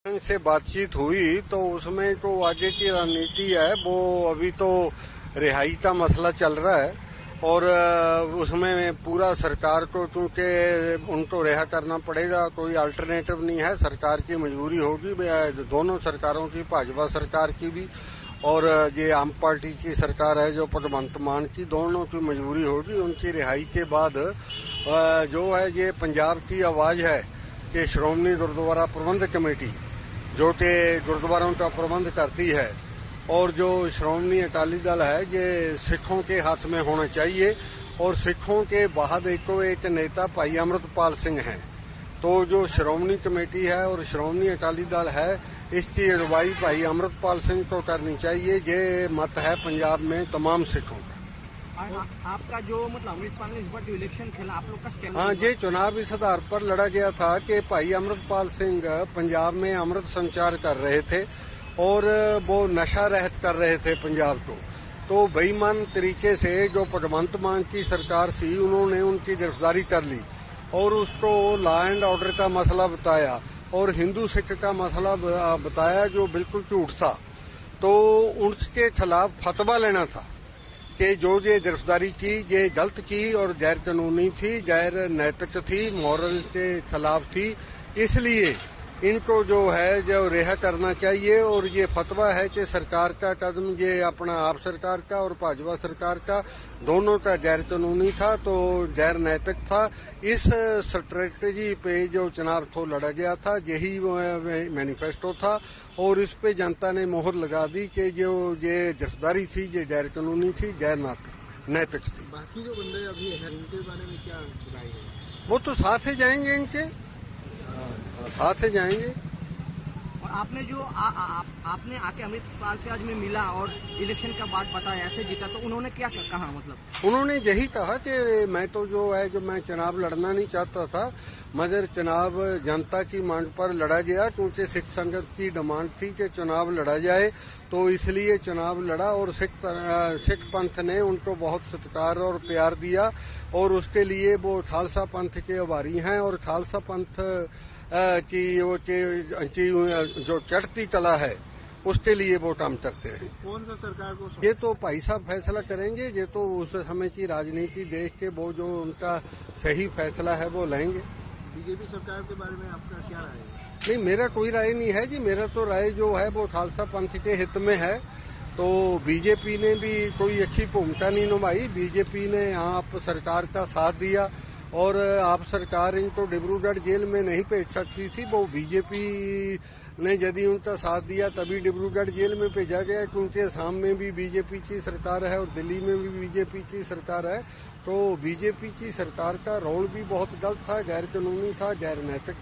से बातचीत हुई तो उसमें तो आगे की रणनीति है वो अभी तो रिहाई का मसला चल रहा है और उसमें पूरा सरकार को चूंकि उनको रिहा करना पड़ेगा, कोई अल्टरनेटिव नहीं है, सरकार की मजबूरी होगी। दोनों सरकारों की, भाजपा सरकार की भी और ये आम पार्टी की सरकार है जो भगवंत मान की, दोनों की मजबूरी होगी। उनकी रिहाई के बाद जो है ये पंजाब की आवाज है कि श्रोमणी गुरुद्वारा प्रबंध कमेटी जो कि गुरुद्वारों का प्रबंध करती है और जो श्रोमणी अकाली दल है ये सिखों के हाथ में होना चाहिए और सिखों के बाद एक नेता भाई अमृतपाल सिंह हैं। तो जो श्रोमणी कमेटी है और श्रोमणी अकाली दल है इसकी अगुवाई भाई अमृतपाल सिंह को करनी चाहिए। ये मत है पंजाब में तमाम सिखों का। आपका जो मतलब अमृतपाल ने इस बार जो इलेक्शन खेला, आप लोग का स्टैंड? हाँ, ये चुनाव इस आधार पर लड़ा गया था कि भाई अमृतपाल सिंह पंजाब में अमृत संचार कर रहे थे और वो नशा रहित कर रहे थे पंजाब को। तो बेईमान तरीके से जो भगवंत मान की सरकार थी उन्होंने उनकी गिरफ्तारी कर ली और उसको लॉ एंड ऑर्डर का मसला बताया और हिंदू सिख का मसला बताया जो बिल्कुल झूठ था। तो उनके खिलाफ फतवा लेना था कि जो ये गिरफ्तारी की ये गलत की और गैर कानूनी थी, गैर नैतिक थी, मॉरल के खिलाफ थी, इसलिए इनको जो है जो रिहा करना चाहिए। और ये फतवा है कि सरकार का कदम ये अपना आप सरकार का और भाजपा सरकार का दोनों का गैर कानूनी था, तो गैर नैतिक था। इस स्ट्रेटेजी पे जो चुनाव को लड़ा गया था यही मैनिफेस्टो था और इस पे जनता ने मोहर लगा दी कि जो ये गिरफ्तारी थी ये गैर कानूनी थी, गैर नैतिक थी। बाकी जो बंदे अभी हैं उनके बारे में क्या राय है? वो तो साथ ही जाएंगे, इनके साथ ही जाएंगे। और आपने जो आपने आके अमृतपाल से आज में मिला और इलेक्शन का बात बताया, ऐसे जीता, तो उन्होंने क्या कहा? मतलब उन्होंने यही कहा कि मैं तो जो है जो मैं चुनाव लड़ना नहीं चाहता था, मगर चुनाव जनता की मांग पर लड़ा गया क्योंकि सिख संगत की डिमांड थी कि चुनाव लड़ा जाए, तो इसलिए चुनाव लड़ा और सिख पंथ ने उनको बहुत सत्कार और प्यार दिया और उसके लिए वो खालसा पंथ के आभारी हैं। और खालसा पंथ की जो चढ़ती कला है उसके लिए वो काम करते हैं। कौन सा सरकार को? ये तो भाई साहब फैसला करेंगे, ये तो उस समय की राजनीति देख के वो जो उनका सही फैसला है वो लेंगे। बीजेपी सरकार के बारे में आपका क्या राय है? नहीं, मेरा कोई राय नहीं है जी। मेरा तो राय जो है वो खालसा पंथ के हित में है। तो बीजेपी ने भी कोई अच्छी भूमिका नहीं निभाई। बीजेपी ने आप सरकार का साथ दिया और आप सरकार इनको डिब्रूगढ़ जेल में नहीं भेज सकती थी। वो बीजेपी ने यदि उनका साथ दिया तभी डिब्रूगढ़ जेल में भेजा गया क्योंकि असम में भी बीजेपी की सरकार है और दिल्ली में भी बीजेपी की सरकार है। तो बीजेपी की सरकार का रोल भी बहुत गलत था, गैर कानूनी था, गैर नैतिक